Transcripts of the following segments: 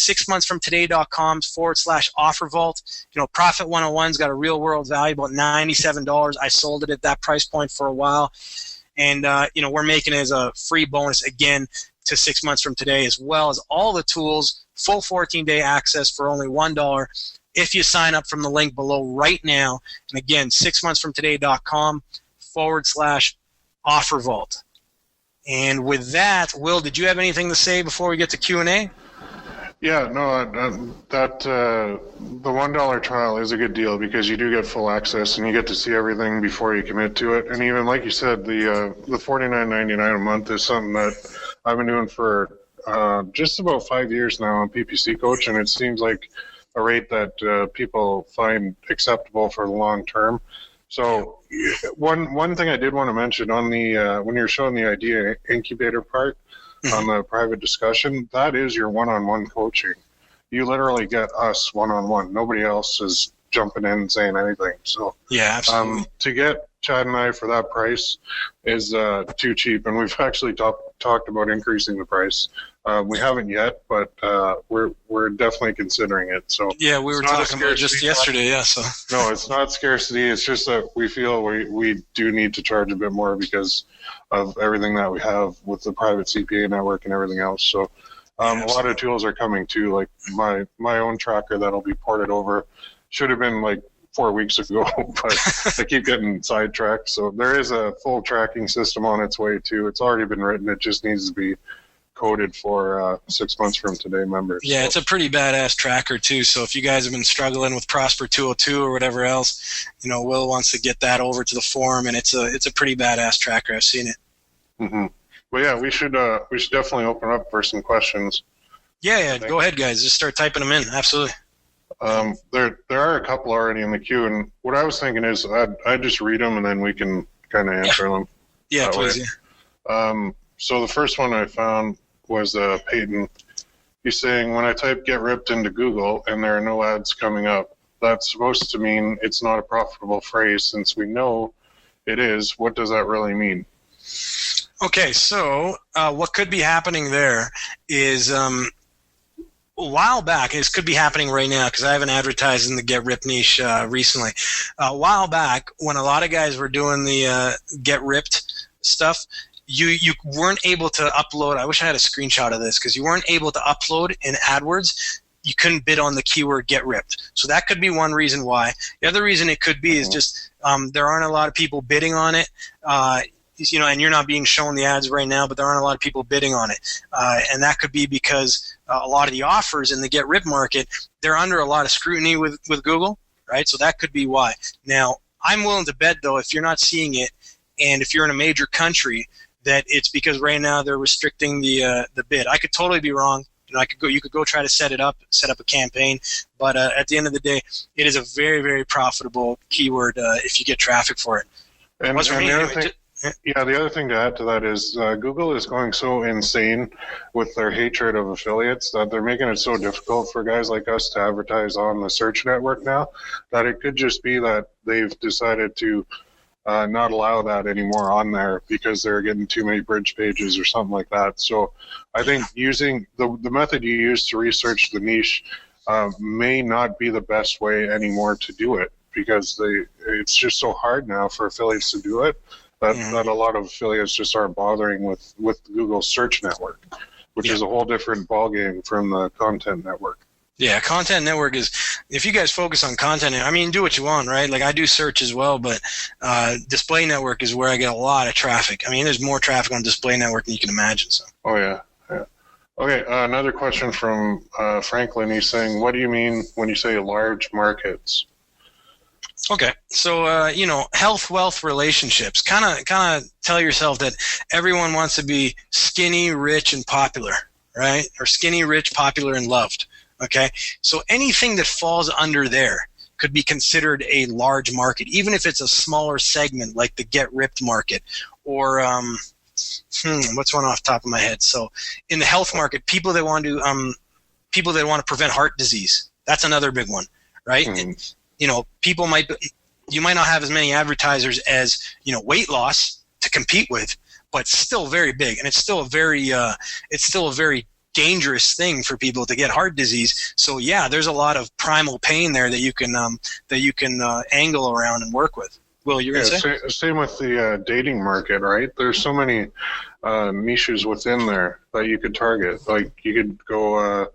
6monthsfromtoday.com/offer vault. Profit 101's got a real world value about $97. I sold it at that price point for a while. And, we're making it as a free bonus again to 6 months from today, as well as all the tools, full 14-day access for only $1 if you sign up from the link below right now. And again, 6monthsfromtoday.com/offer vault. And with that, Will, did you have anything to say before we get to Q&A? Yeah, no, the $1 trial is a good deal because you do get full access and you get to see everything before you commit to it. And even like you said, the $49.99 a month is something that I've been doing for just about 5 years now on PPC Coach, and it seems like a rate that people find acceptable for the long term. So one thing I did want to mention on the when you're showing the idea incubator part, on the private discussion, that is your one-on-one coaching. You literally get us one-on-one. Nobody else is jumping in and saying anything. So yeah, absolutely. To get Chad and I for that price is too cheap, and we've actually talked about increasing the price. We haven't yet, but we're definitely considering it. So yeah, we were talking about it just yesterday. Yeah, so no, it's not scarcity. It's just that we feel we do need to charge a bit more because of everything that we have with the private CPA network and everything else. So a lot of tools are coming too, like my own tracker that'll be ported over. Should have been like 4 weeks ago, but I keep getting sidetracked. So there is a full tracking system on its way too. It's already been written. It just needs to be coded for 6 months from today members. Yeah, so it's a pretty badass tracker too. So if you guys have been struggling with Prosper 202 or whatever else, Will wants to get that over to the forum, and it's a pretty badass tracker. I've seen it. Mm-hmm. Well, yeah, we should definitely open up for some questions. Yeah, go ahead, guys. Just start typing them in. Absolutely. There are a couple already in the queue, and what I was thinking is I'd just read them and then we can kind of answer them. Yeah, please. Yeah. So the first one I found was Peyton. He's saying, when I type "get ripped" into Google and there are no ads coming up, that's supposed to mean it's not a profitable phrase. Since we know it is, what does that really mean? Okay, so what could be happening there is a while back, this could be happening right now because I haven't advertised in the Get Ripped niche recently. A while back, when a lot of guys were doing the Get Ripped stuff, you weren't able to upload. I wish I had a screenshot of this because you weren't able to upload in AdWords. You couldn't bid on the keyword "get ripped." So that could be one reason why. The other reason it could be is just there aren't a lot of people bidding on it. And you're not being shown the ads right now, but there aren't a lot of people bidding on it. And that could be because a lot of the offers in the Get Ripped market, they're under a lot of scrutiny with Google, right? So that could be why. Now, I'm willing to bet, though, if you're not seeing it, and if you're in a major country, that it's because right now they're restricting the bid. I could totally be wrong. You could go try to set up a campaign, but at the end of the day, it is a very, very profitable keyword if you get traffic for it. And the other thing to add to that is Google is going so insane with their hatred of affiliates that they're making it so difficult for guys like us to advertise on the search network now that it could just be that they've decided to not allow that anymore on there because they're getting too many bridge pages or something like that. So I think using the method you use to research the niche may not be the best way anymore to do it because it's just so hard now for affiliates to do it. That a lot of affiliates just aren't bothering with Google's search network, which is a whole different ballgame from the content network. Yeah, content network is, if you guys focus on content, I mean, do what you want, right? Like I do search as well, but display network is where I get a lot of traffic. I mean, there's more traffic on display network than you can imagine. So. Oh, yeah. Okay, another question from Franklin. He's saying, what do you mean when you say large markets? Okay, so health, wealth, relationships. Kind of tell yourself that everyone wants to be skinny, rich, and popular, right? Or skinny, rich, popular, and loved. Okay, so anything that falls under there could be considered a large market, even if it's a smaller segment like the Get Ripped market, or what's one off the top of my head? So in the health market, people that want to prevent heart disease. That's another big one, right? Mm-hmm. You might not have as many advertisers as weight loss to compete with, but still very big, and it's still a very dangerous thing for people to get heart disease. So yeah, there's a lot of primal pain there that you can angle around and work with. Will, you're going to say? Same with the dating market, right? There's so many niches within there that you could target. Like you could go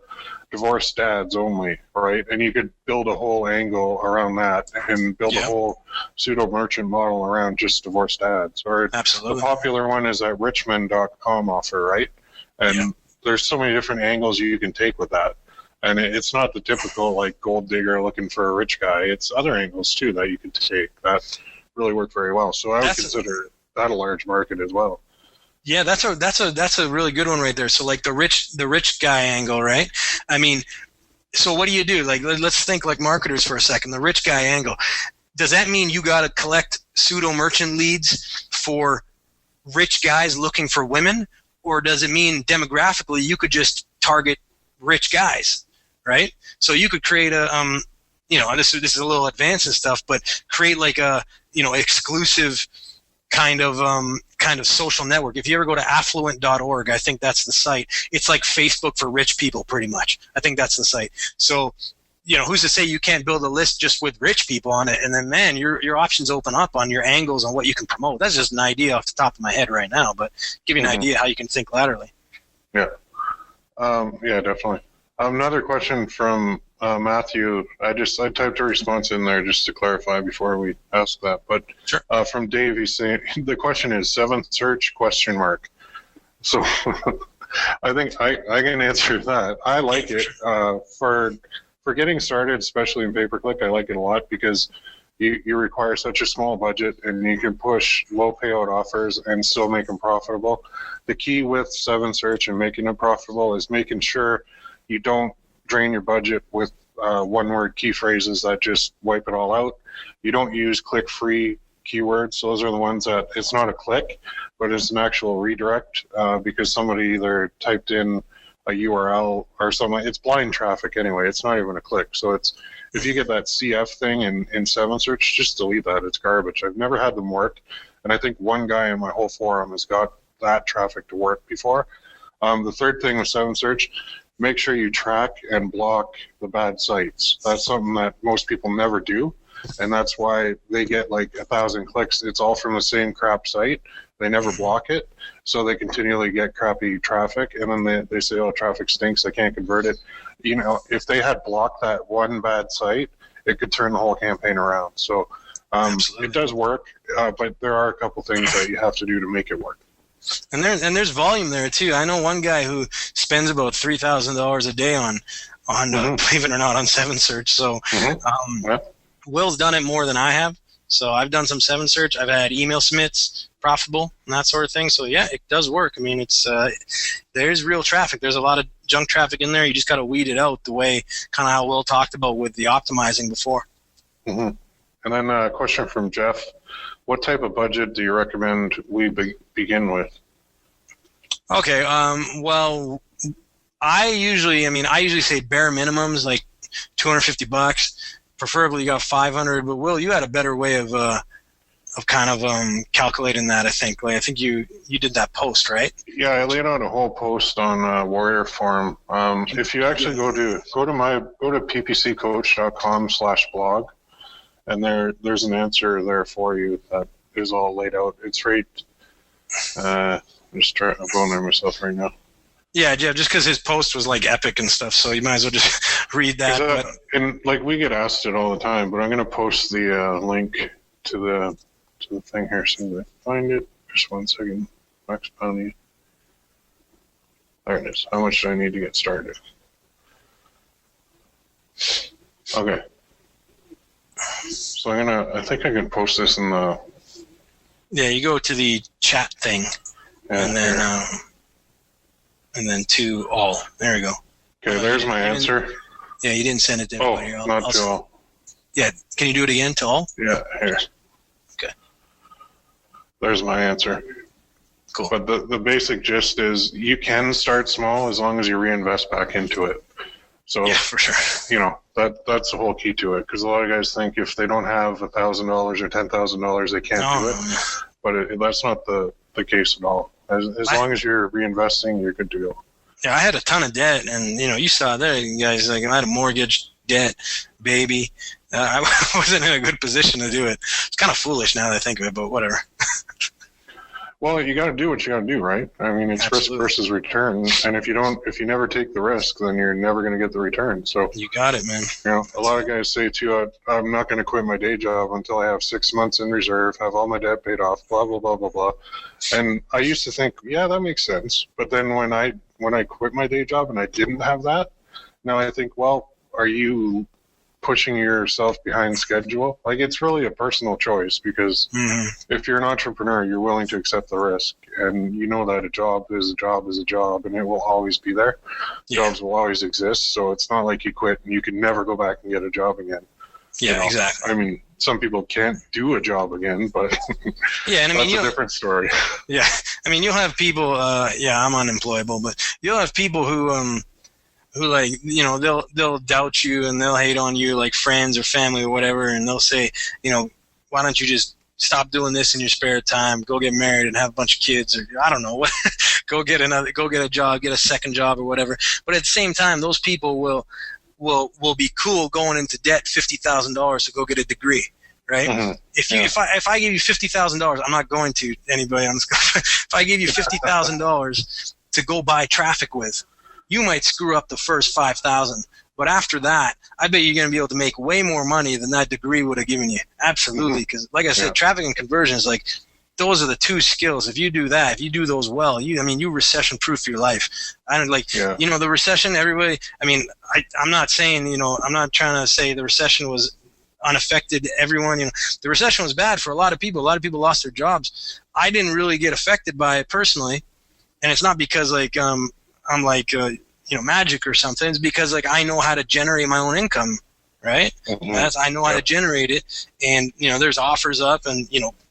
divorced dads only, right? And you could build a whole angle around that and build a whole pseudo merchant model around just divorced dads. Or absolutely. The popular one is that richmond.com offer, right? And there's so many different angles you can take with that. And it's not the typical like gold digger looking for a rich guy. It's other angles too that you can take that really work very well. So I would consider that a large market as well. Yeah, that's a really good one right there. So like the rich guy angle, right? I mean, so what do you do? Like let's think like marketers for a second. The rich guy angle. Does that mean you got to collect pseudo merchant leads for rich guys looking for women, or does it mean demographically you could just target rich guys, right? So you could create a this is a little advanced and stuff, but create like a exclusive kind of social network. If you ever go to affluent.org, I think that's the site. It's like Facebook for rich people, pretty much. I think that's the site. So, who's to say you can't build a list just with rich people on it? And then, man, your options open up on your angles on what you can promote. That's just an idea off the top of my head right now, but give you an idea how you can think laterally. Yeah. Yeah, definitely. Another question from Matthew. I typed a response in there just to clarify before we ask that. But sure. From Dave, he's saying the question is 7th search ? So I think I can answer that. I like it for getting started, especially in pay-per-click. I like it a lot because you require such a small budget and you can push low payout offers and still make them profitable. The key with 7 search and making it profitable is making sure you don't drain your budget with one-word key phrases that just wipe it all out. You don't use click-free keywords. Those are the ones that it's not a click, but it's an actual redirect because somebody either typed in a URL or something. It's blind traffic anyway. It's not even a click. So if you get that CF thing in 7 search, just delete that. It's garbage. I've never had them work, and I think one guy in my whole forum has got that traffic to work before. The third thing with 7 search, make sure you track and block the bad sites. That's something that most people never do, and that's why they get like 1,000 clicks. It's all from the same crap site. They never block it, so they continually get crappy traffic, and then they say, oh, traffic stinks, I can't convert it. If they had blocked that one bad site, it could turn the whole campaign around. So it does work, but there are a couple things that you have to do to make it work. And there's volume there too. I know one guy who spends about $3,000 a day on believe it or not, on 7 search. So Will's done it more than I have. So I've done some 7 search. I've had email submits profitable and that sort of thing. So yeah, it does work. I mean, there's real traffic. There's a lot of junk traffic in there. You just got to weed it out the way kind of how Will talked about with the optimizing before. And then a question from Jeff. What type of budget do you recommend we begin with? Okay. Well, I usually say bare minimums like $250. Preferably you got 500. But Will, you had a better way of kind of calculating that. I think. Like, I think you did that post, right? Yeah, I laid out a whole post on Warrior Forum. If you actually go to ppccoach.com/blog. And there's an answer there for you that is all laid out. It's right. I'm going there myself right now. Yeah, Jeff, just because his post was like epic and stuff, so you might as well just read that. And like we get asked it all the time, but I'm going to post the link to the thing here so that I find it. Just 1 second. Max Bounty. There it is. How much do I need to get started? Okay. So I think I can post this in the... Yeah, you go to the chat thing, and then to all. There you go. Okay, there's my answer. Yeah, you didn't send it to everybody. Not to all. Yeah, can you do it again to all? Yeah, here. Okay. There's my answer. Cool. But the basic gist is you can start small as long as you reinvest back into it. So yeah, for sure. That's the whole key to it, because a lot of guys think if they don't have $1,000 or $10,000, they can't do it. But that's not the case at all. As long as you're reinvesting, you're good to go. Yeah, I had a ton of debt, and you saw there, guys. Like I had a mortgage, debt, baby. I wasn't in a good position to do it. It's kind of foolish now that I think of it, but whatever. Well, you got to do what you got to do, right? I mean, it's Absolutely. risk versus return, and if you never take the risk, then you're never going to get the return. So You got it, man. a lot of guys say too, I'm not going to quit my day job until I have 6 months in reserve, have all my debt paid off, blah blah blah blah blah. And I used to think, yeah, that makes sense. But then when I quit my day job and I didn't have that, now I think, well, are you pushing yourself behind schedule? Like, it's really a personal choice, because if you're an entrepreneur, you're willing to accept the risk, and you know that a job is a job is a job, and it will always be there. Jobs will always exist, so it's not like you quit and you can never go back and get a job again. Yeah, exactly. I mean, some people can't do a job again, but yeah, and I mean, that's a different story. Yeah, I mean, you'll have people. I'm unemployable, but you'll have people who like, they'll doubt you and they'll hate on you, like friends or family or whatever, and they'll say, why don't you just stop doing this in your spare time, go get married and have a bunch of kids, or I don't know what, go get a job, get a second job or whatever. But at the same time, those people will be cool going into debt $50,000 to go get a degree. Right? Mm-hmm. If I give you $50,000, I'm not going to anybody on this. If I give you $50,000 to go buy traffic with, you might screw up the first 5,000, but after that, I bet you're going to be able to make way more money than that degree would have given you. Absolutely, because like I said, traffic and conversion is like, those are the two skills. If you do that, if you do those well, you recession-proof your life. I don't the recession. Everybody. I mean, I'm not saying I'm not trying to say the recession was unaffected. Everyone, the recession was bad for a lot of people. A lot of people lost their jobs. I didn't really get affected by it personally, and it's not because I'm like magic or something. It's because I know how to generate my own income, right? Mm-hmm. I know how to generate it, and there's offers up, and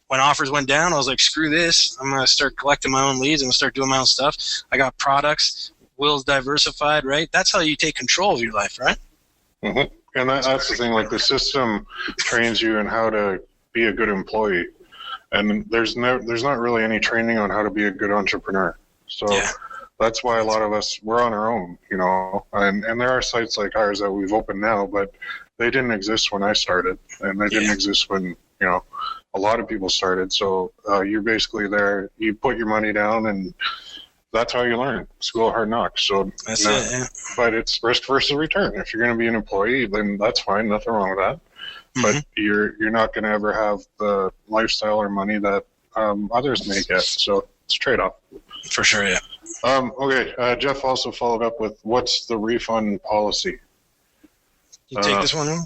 when offers went down, I was like, screw this. I'm gonna start collecting my own leads. I'm gonna start doing my own stuff. I got products. Will's diversified, right? That's how you take control of your life, right? Mm-hmm. And that's the thing. Like, the system trains you in how to be a good employee, and there's not really any training on how to be a good entrepreneur. So. Yeah. That's why a lot of us, we're on our own, and there are sites like ours that we've opened now, but they didn't exist when I started, and they didn't exist when, a lot of people started. So you're basically there, you put your money down, and that's how you learn. School of hard knocks. So that's it, yeah. But it's risk versus return. If you're going to be an employee, then that's fine, nothing wrong with that. Mm-hmm. But you're not going to ever have the lifestyle or money that others may get. So it's a trade-off. For sure, yeah. Okay, Jeff also followed up with, what's the refund policy? You take this one?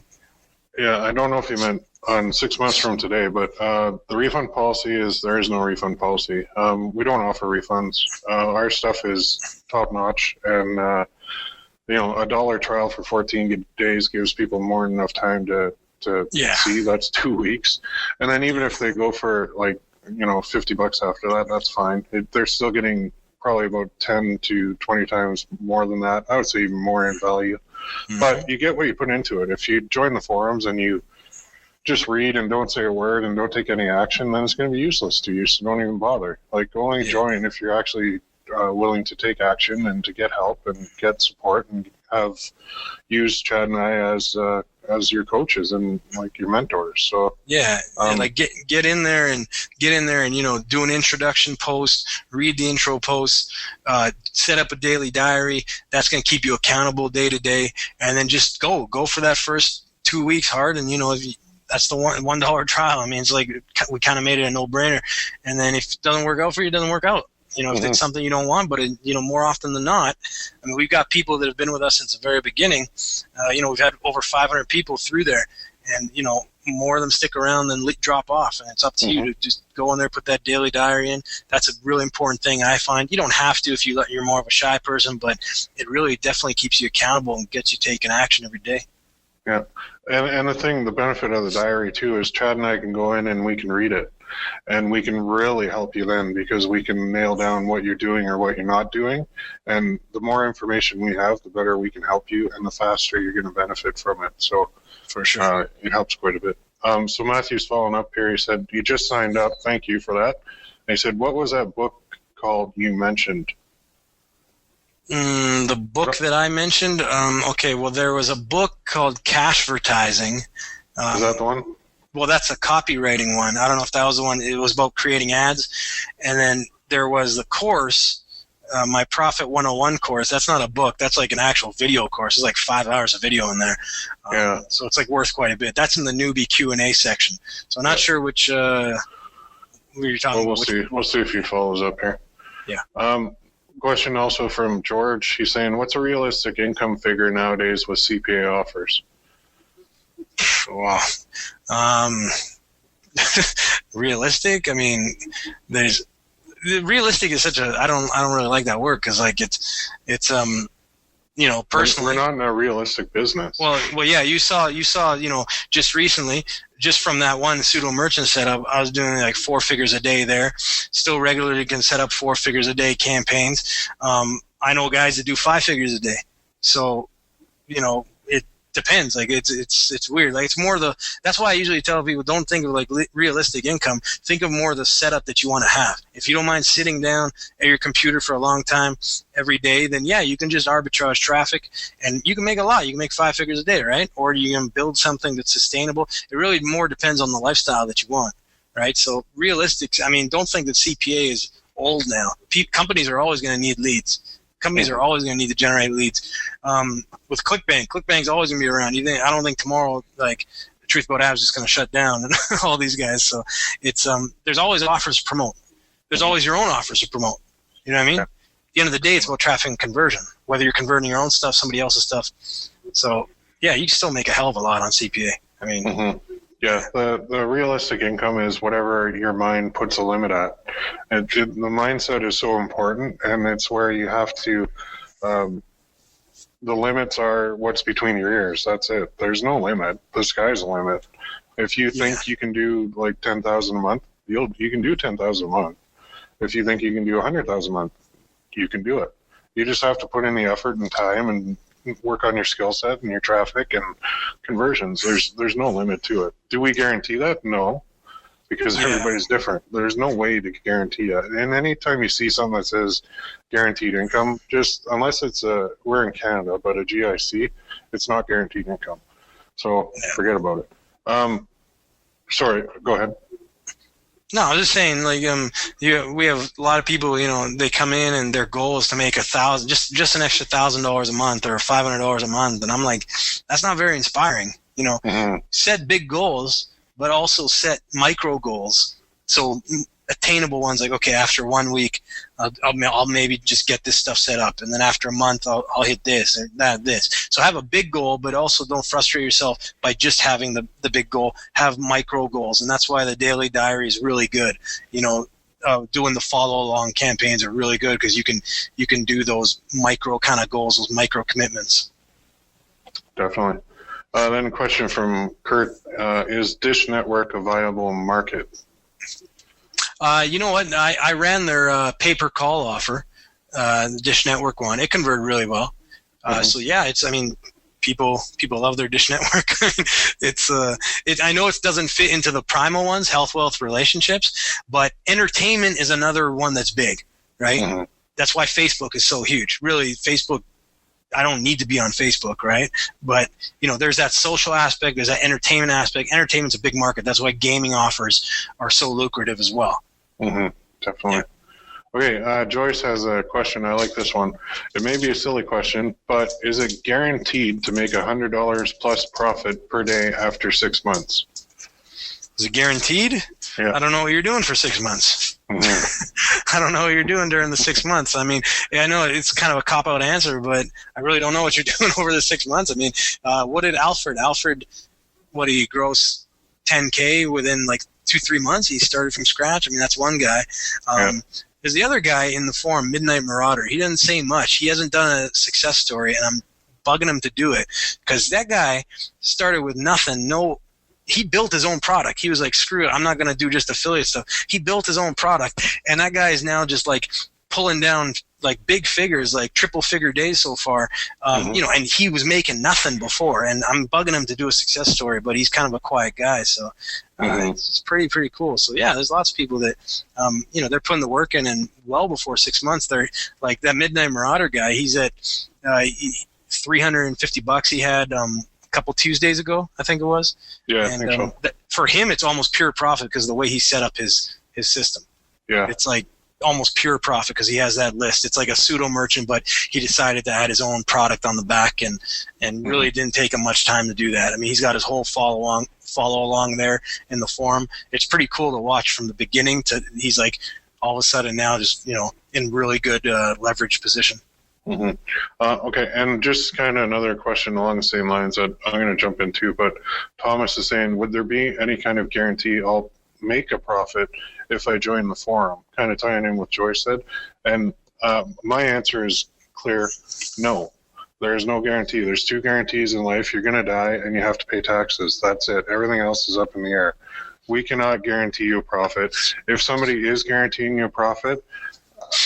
Yeah, I don't know if you meant on 6 months from today, but the refund policy is, there is no refund policy. We don't offer refunds. Our stuff is top-notch, and a $1 trial for 14 days gives people more than enough time to see. That's 2 weeks. And then even if they go for $50 after that, that's fine. They're still getting probably about 10 to 20 times more than that. I would say even more in value. Mm-hmm. But you get what you put into it. If you join the forums and you just read and don't say a word and don't take any action, then it's going to be useless to you, so don't even bother. Only join if you're actually willing to take action and to get help and get support and have used Chad and I as your coaches and your mentors. So and get in there and do an introduction post, read the intro post, set up a daily diary. That's going to keep you accountable day to day, and then just go for that first 2 weeks hard. And that's the $1 trial. I mean, it's like we kind of made it a no-brainer. And then if it doesn't work out for you, it doesn't work out. If it's something you don't want, but more often than not, I mean, we've got people that have been with us since the very beginning. We've had over 500 people through there, and more of them stick around than drop off. And it's up to you to just go in there, put that daily diary in. That's a really important thing, I find. You don't have to if you're more of a shy person, but it really definitely keeps you accountable and gets you taking action every day. Yeah, and the benefit of the diary too is Chad and I can go in and we can read it. And we can really help you then, because we can nail down what you're doing or what you're not doing. And the more information we have, the better we can help you, and the faster you're going to benefit from it. So for sure, it helps quite a bit. So Matthew's following up here. He said, you just signed up. Thank you for that. And he said, what was that book called you mentioned? The book that I mentioned. Okay, well, there was a book called Cashvertising. Is that the one? Well, that's a copywriting one. I don't know if that was the one. It was about creating ads. And then there was the course, my Profit 101 course. That's not a book. That's like an actual video course. It's like 5 hours of video in there. Yeah. So it's like worth quite a bit. That's in the newbie Q&A section. So I'm not sure which you're talking about. We'll see if he follows up here. Yeah. Question also from George. He's saying, what's a realistic income figure nowadays with CPA offers? Wow. Realistic? I mean, realistic is such a, I don't really like that word, because like it's personally, we're not in a realistic business. Well, yeah, you saw, just recently, just from that one pseudo merchant setup, I was doing like 4 figures a day there. Still regularly can set up 4 figures a day campaigns. I know guys that do 5 figures a day. So, it depends. Like it's weird. Like it's more that's why I usually tell people, don't think of like realistic income. Think of more the setup that you want to have. If you don't mind sitting down at your computer for a long time every day, then yeah, you can just arbitrage traffic and you can make a lot. You can make 5 figures a day, right? Or you can build something that's sustainable. It really more depends on the lifestyle that you want, right? So realistic, I mean, don't think that CPA is old now. Companies are always going to need leads. Companies are always going to need to generate leads. With ClickBank's always going to be around. I don't think tomorrow, like, Truth About Ads is just going to shut down and all these guys. So it's there's always offers to promote. There's always your own offers to promote. You know what I mean? Yeah. At the end of the day, it's about traffic and conversion. Whether you're converting your own stuff, somebody else's stuff. So yeah, you can still make a hell of a lot on CPA. I mean. Mm-hmm. Yeah, the realistic income is whatever your mind puts a limit at. The mindset is so important, and it's where you have to. The limits are what's between your ears. That's it. There's no limit. The sky's the limit. If you think you can do like 10,000 a month, you can do 10,000 a month. If you think you can do 100,000 a month, you can do it. You just have to put in the effort and time and work on your skill set and your traffic and conversions. There's no limit to it. Do we guarantee that? No, because everybody's different. There's no way to guarantee that. And anytime you see something that says guaranteed income, just unless it's we're in Canada, but a GIC, it's not guaranteed income. So forget about it. Sorry, go ahead. No, I was just saying, like, we have a lot of people, they come in and their goal is to make $1,000, just an extra $1,000 a month or $500 a month, and I'm like, that's not very inspiring. Set big goals, but also set micro goals, so attainable ones. Like, okay, after 1 week, I'll maybe just get this stuff set up, and then after a month, I'll hit this or this. So have a big goal, but also don't frustrate yourself by just having the big goal. Have micro goals, and that's why the daily diary is really good. Doing the follow along campaigns are really good because you can do those micro kind of goals, those micro commitments. Definitely. Then a question from Kurt: is Dish Network a viable market? You know what? I ran their pay-per-call offer, the Dish Network one. It converted really well. So yeah, people love their Dish Network. I know it doesn't fit into the primal ones, health, wealth, relationships, but entertainment is another one that's big, right? Mm-hmm. That's why Facebook is so huge. Really, Facebook, I don't need to be on Facebook, right? But, there's that social aspect, there's that entertainment aspect. Entertainment's a big market. That's why gaming offers are so lucrative as well. Mm-hmm. Definitely. Okay, Joyce has a question. I like this one. It may be a silly question, but is it guaranteed to make $100 plus profit per day after 6 months? Is it guaranteed? Yeah. I don't know what you're doing for 6 months. Mm-hmm. I don't know what you're doing during the 6 months. I mean, I know it's kind of a cop-out answer, but I really don't know what you're doing over the 6 months. I mean, what did Alfred, what did he gross 10K within like 2-3 months? He started from scratch. I mean, that's one guy. There's the other guy in the forum, Midnight Marauder. He doesn't say much. He hasn't done a success story, and I'm bugging him to do it because that guy started with nothing. He built his own product. He was like, screw it, I'm not going to do just affiliate stuff. He built his own product, and that guy is now just like pulling down like big figures, like triple figure days so far. You know, and he was making nothing before, and I'm bugging him to do a success story, but he's kind of a quiet guy, so it's pretty cool. So yeah, there's lots of people that you know, they're putting the work in, and well before 6 months, they're like that Midnight Marauder guy. He's at $350 he had a couple Tuesdays ago, I think it was. Yeah, and, I think so. For him, it's almost pure profit because of the way he set up his system. Yeah, it's like almost pure profit because he has that list. It's like a pseudo merchant, but he decided to add his own product on the back, and really didn't take him much time to do that. I mean, he's got his whole follow along there in the forum. It's pretty cool to watch from the beginning to he's like all of a sudden now just, you know, in really good leverage position. Okay, and just kind of another question along the same lines that I'm going to jump into, but Thomas is saying, would there be any kind of guarantee I'll make a profit if I join the forum? Kind of tying in what Joyce said. And my answer is clear, no. There is no guarantee. There's 2 guarantees in life. You're going to die and you have to pay taxes. That's it. Everything else is up in the air. We cannot guarantee you a profit. If somebody is guaranteeing you a profit,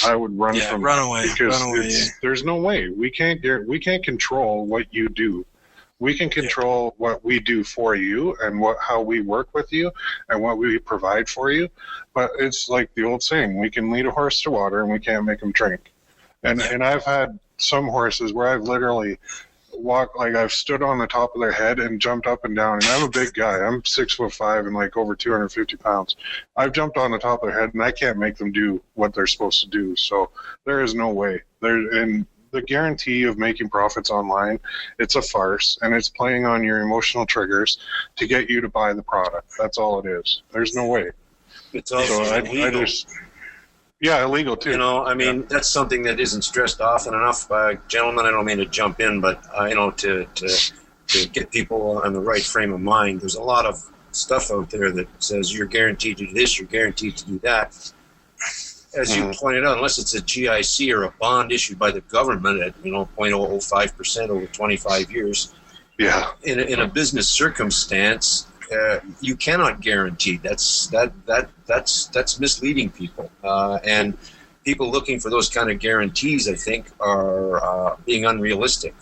I would run from run away. Because there's no way. We can't control what you do. We can control what we do for you and how we work with you and what we provide for you. But it's like the old saying, we can lead a horse to water and we can't make him drink. And I've had some horses where I've literally walked, like I've stood on the top of their head and jumped up and down. And I'm a big guy. I'm 6'5" and like over 250 pounds. I've jumped on the top of their head and I can't make them do what they're supposed to do. So there is no way. And the guarantee of making profits online, it's a farce, and it's playing on your emotional triggers to get you to buy the product. That's all it is. There's no way. It's also illegal. Illegal too. You know, I mean, that's something that isn't stressed often enough. Gentlemen, I don't mean to jump in, but you know, to get people in the right frame of mind, there's a lot of stuff out there that says you're guaranteed to do this, you're guaranteed to do that. As you pointed out, unless it's a GIC or a bond issued by the government at 0.005% over 25 years, in a business circumstance, you cannot guarantee. That's misleading people, and people looking for those kind of guarantees, I think, are being unrealistic.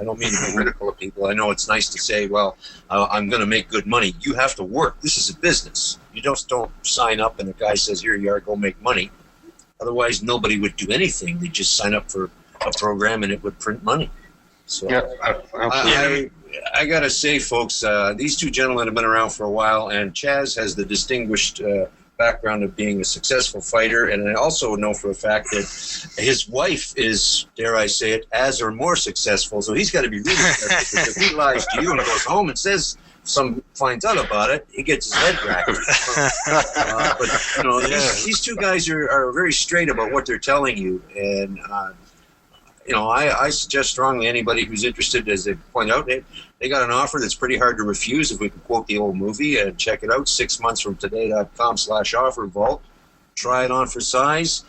I don't mean to be critical of people. I know it's nice to say, well, I'm going to make good money. You have to work. This is a business. You just don't sign up and the guy says, here you are, go make money. Otherwise, nobody would do anything. They'd just sign up for a program and it would print money. So I got to say, folks, these 2 gentlemen have been around for a while, and Chaz has the distinguished background of being a successful fighter, and I also know for a fact that his wife is, dare I say it, as or more successful, so he's got to be really careful, because if he lies to you and goes home and says finds out about it, he gets his head racked. But you know, these 2 guys are very straight about what they're telling you, and you know, I suggest strongly anybody who's interested, as they point out, they got an offer that's pretty hard to refuse. If we can quote the old movie, and check it out, 6monthsfromtoday.com/offer vault. Try it on for size.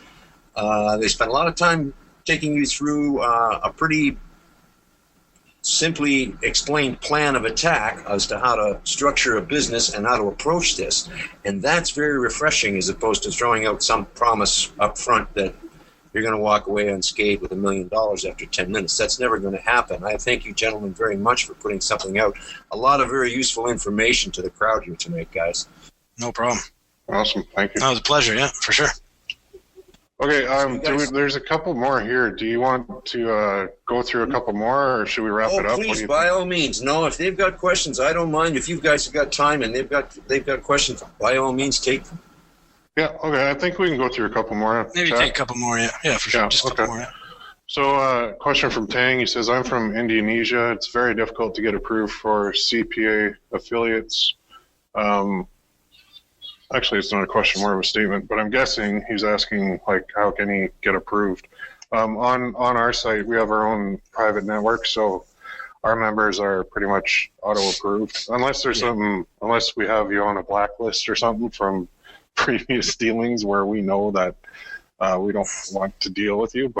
They spent a lot of time taking you through a pretty simply explained plan of attack as to how to structure a business and how to approach this. And that's very refreshing, as opposed to throwing out some promise up front that you're going to walk away unscathed with $1 million after 10 minutes. That's never going to happen. I thank you gentlemen very much for putting something out. A lot of very useful information to the crowd here tonight, guys. No problem. Awesome. Thank you. That was a pleasure, yeah, for sure. Okay, there's a couple more here. Do you want to go through a couple more, or should we wrap it up? Please, by all means. No, if they've got questions, I don't mind. If you guys have got time and they've got questions, by all means, take them. Yeah, okay. I think we can go through a couple more. Maybe take a couple more, yeah. Yeah, for sure. Yeah, just a couple more, yeah. So, question from Tang. He says, I'm from Indonesia. It's very difficult to get approved for CPA affiliates. Actually, it's not a question, more of a statement, but I'm guessing he's asking, like, how can he get approved? On our site, we have our own private network, so our members are pretty much auto-approved, unless there's unless we have you on a blacklist or something from previous dealings where we know that we don't want to deal with you.